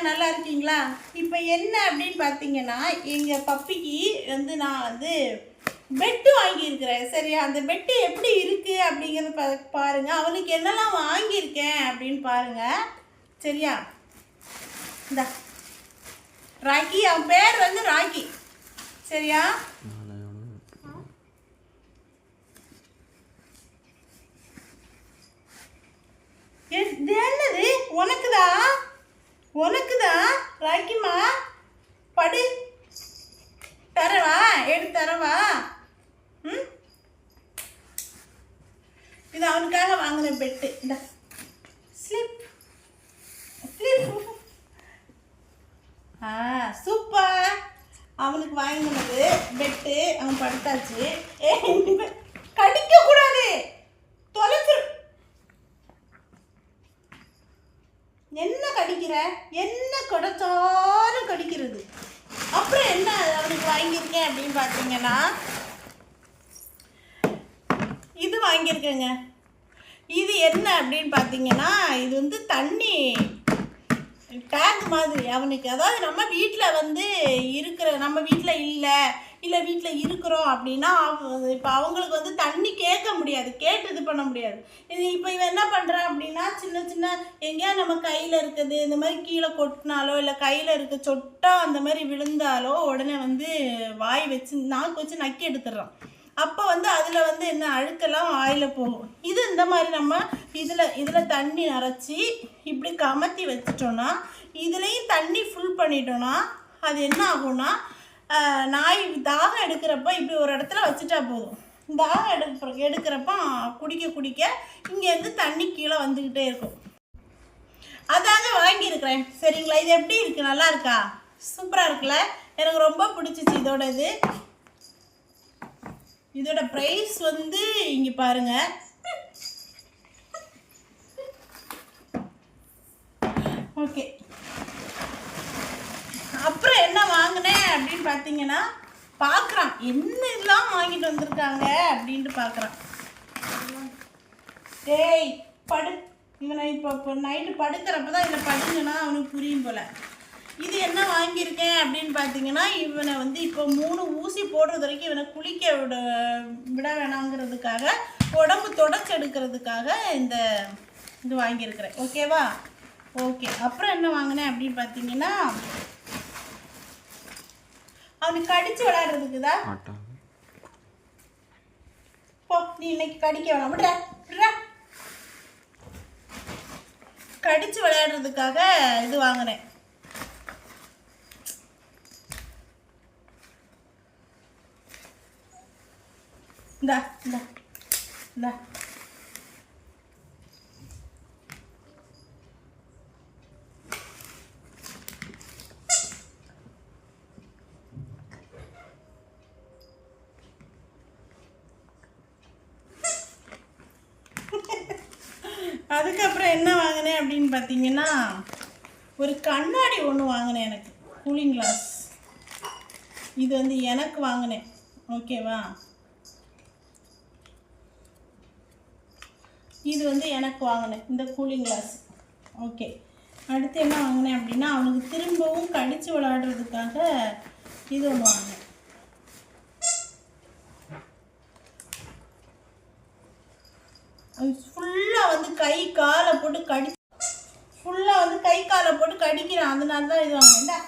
நல்லா இருக்கீங்களா? இப்போ என்ன அப்படின்னு பார்த்தீங்கன்னா, எங்கள் பப்பிக்கு வந்து நான் வந்து பெட்டு வாங்கியிருக்கிறேன். சரியா? அந்த பெட்டு எப்படி இருக்குது அப்படிங்கிறத பாருங்கள். அவனுக்கு என்னெல்லாம் வாங்கியிருக்கேன் அப்படின்னு பாருங்கள். சரியா? இந்த ராக்கி, அவன் பேர் வந்து ராக்கி. சரியா? என்னது உனக்குதான் ராக்கிமா, படு, தரவா, எடுத்து தரவா? இது அவனுக்காக வாங்கின பெட்டு. இந்த ஸ்லிப் ஸ்லிப். சூப்பர். அவனுக்கு வாங்கினது பெட்டு. அவன் படுத்தாச்சு. கடிக்க கூடாது, தொலைச்சிரு. என்ன கடிக்கிற? என்ன கிடைச்சாலும் கடிக்கிறது. அப்புறம் என்ன அவனுக்கு வாங்கியிருக்கேன் அப்படின்னு பார்த்தீங்கன்னா, இது வாங்கியிருக்கேங்க. இது என்ன அப்படின்னு பார்த்தீங்கன்னா, இது வந்து தண்ணி டேங்க் மாதிரி அவனுக்கு. அதாவது நம்ம வீட்டில் வந்து நம்ம வீட்டில் இல்லை வீட்டில் இருக்கிறோம் அப்படின்னா, இப்போ அவங்களுக்கு வந்து தண்ணி கேட்க முடியாது, கேட்டு இது பண்ண முடியாது. இப்போ இவன் என்ன பண்ணுறான் அப்படின்னா, சின்ன சின்ன எங்கேயா நம்ம கையில் இருக்குது இந்த மாதிரி கீழே கொட்டினாலோ, இல்லை கையில் இருக்க சொட்டா அந்த மாதிரி விழுந்தாலோ உடனே வந்து வாய் வச்சு நாக்கு வச்சு நக்கி எடுத்துடுறான். அப்போ வந்து அதில் வந்து என்ன அழுக்கெல்லாம் வாயில் போகும். இது இந்த மாதிரி நம்ம இதில் தண்ணி நிறச்சி இப்படி கமத்தி வச்சிட்டோன்னா, இதுலேயும் தண்ணி ஃபுல் பண்ணிட்டோன்னா அது என்ன ஆகும்னா, நாய் தாகம் எடுக்கிறப்ப இப்படி ஒரு இடத்துல வச்சுட்டா போதும். தாகம் எடுக்கிறப்ப குடிக்க இங்கேருந்து தண்ணி கீழே வந்துக்கிட்டே இருக்கும். அதாங்க வாங்கியிருக்கிறேன். சரிங்களா? இது எப்படி இருக்குது? நல்லா இருக்கா? சூப்பராக இருக்குல்ல? எனக்கு ரொம்ப பிடிச்சிச்சு இதோட ப்ரைஸ் வந்து இங்கே பாருங்கள். ஓகே, அப்புறம் என்ன வாங்கினேன் அப்படின்னு பார்த்தீங்கன்னா, பார்க்குறான் என்ன இதெல்லாம் வாங்கிட்டு வந்திருக்காங்க அப்படின்ட்டு பார்க்குறான். டேய் படு, இவனை இப்போ நைட்டு படுக்கிறப்ப தான் இதில் படுங்கன்னா அவனுக்கு புரியும் போல். இது என்ன வாங்கியிருக்கேன் அப்படின்னு பார்த்தீங்கன்னா, இவனை வந்து இப்போ 3 ஊசி போடுறது வரைக்கும் இவனை குளிக்க விட வேணாங்கிறதுக்காக, உடம்பு தொடச்சி எடுக்கிறதுக்காக இது வாங்கியிருக்கிறேன். ஓகேவா? ஓகே, அப்புறம் என்ன வாங்கினேன் அப்படின்னு பார்த்தீங்கன்னா, அவனுக்கு கடிச்சு விளையாடுறதுக்குதா. போ, நீ இன்னைக்கு கடிக்க வேணாம், விடுறா. கடிச்சு விளையாடுறதுக்காக இது வாங்கினேன். இந்தா அதுக்கப்புறம் என்ன வாங்கினேன் அப்படின்னு பார்த்தீங்கன்னா, ஒரு கண்ணாடி ஒன்று வாங்கினேன். எனக்கு கூலிங் கிளாஸ். இது வந்து எனக்கு வாங்கினேன். ஓகேவா? இது வந்து எனக்கு வாங்கினேன் இந்த கூலிங் கிளாஸ். ஓகே, அடுத்து என்ன வாங்கினேன் அப்படின்னா, அவனுக்கு திரும்பவும் கடிச்சு விளையாடுறதுக்காக இது ஒன்று வாங்கினேன். ஃபுல்லாக வந்து கை காலை போட்டு கடிக்கிறான். அதனால தான் இது வாங்கினேன்.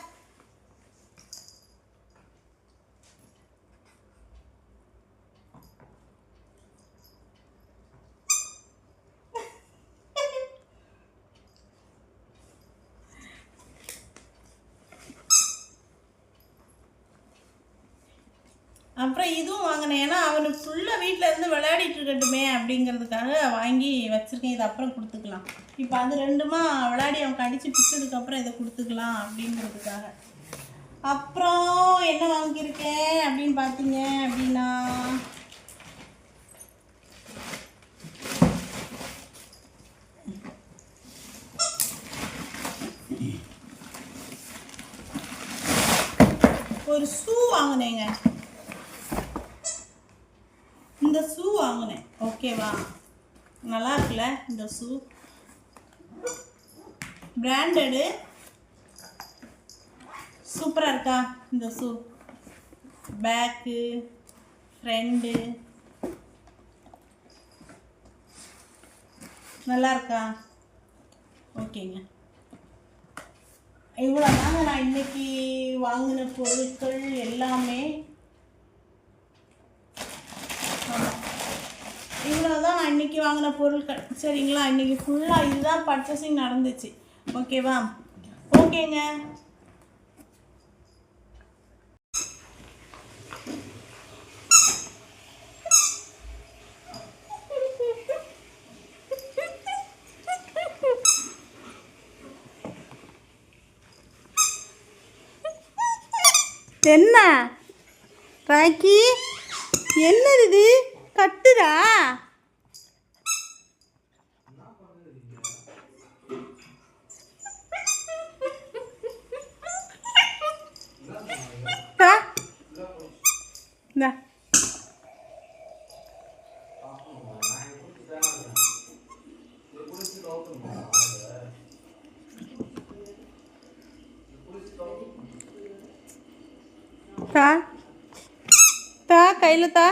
அப்புறம் இதுவும் வாங்கினேன். ஏன்னா அவனுக்கு ஃபுல்லாக வீட்டில் இருந்து விளையாடிட்டு இருக்கட்டுமே அப்படிங்கிறதுக்காக வாங்கி வச்சுருக்கேன். இதை அப்புறம் கொடுத்துக்கலாம். இப்போ அது ரெண்டுமா விளையாடி அவன் கடிச்சு பிடிச்சதுக்கப்புறம் இதை கொடுத்துக்கலாம் அப்படிங்கிறதுக்காக. அப்புறம் என்ன வாங்கியிருக்கேன் அப்படின்னு பார்த்தீங்க அப்படின்னா, ஒரு ஷூ வாங்கினேங்க. இந்த ஷூ வாங்கினேன். ஓகேவா? நல்லா இருக்குல்ல இந்த ஷூ? பிராண்டடு சூப்பராக இருக்கா இந்த ஷூ? பேக்கு, ஃப்ரெண்டு, நல்லா இருக்கா? ஓகேங்க. இவ்வளோ தாங்க நான் இன்றைக்கி வாங்கின பொருட்கள் எல்லாமே. இவ்வளோ தான் நான் இன்றைக்கி வாங்கின பொருட்கள். சரிங்களா? இன்றைக்கி ஃபுல்லாக இதுதான் பர்ச்சேசிங் நடந்துச்சு. ஓகேவா? ஓகேங்க. என்ன ராக்கி, என்னது இது? கட்டுதா? தா தா கையில் தா,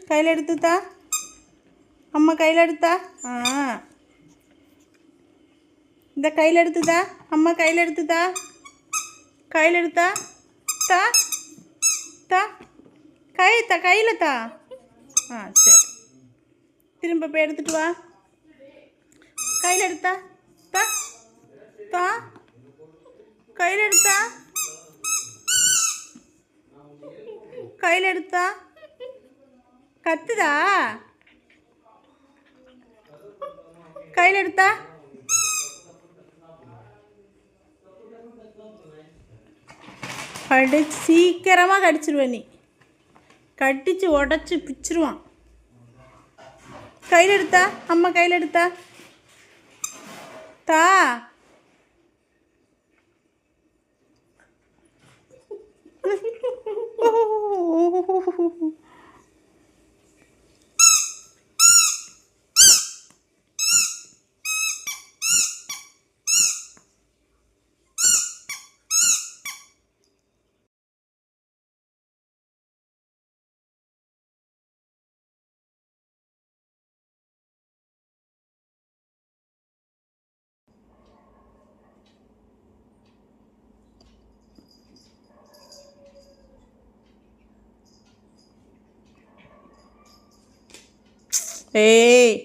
கையில் எடுத்து தா, அம்மா கையில் எடுத்தா. இந்த கையில் எடுத்துதா, அம்மா கையில் எடுத்துதா, கையில் எடுத்தா. தா தா கையில் தா. சரி, திரும்ப போய் எடுத்துட்டு வா. கையில் எடுத்தா. தா தா கையில் எடுத்தா, கையில் எடுத்தா. கத்துதா? கையில் எடுத்தா. சீக்கிரமாக கடிச்சிருவேன் நீ. கடிச்சு உடச்சி பிச்சிருவான். கையில் எடுத்தா, அம்மா கையில் எடுத்தா. தா ஏய்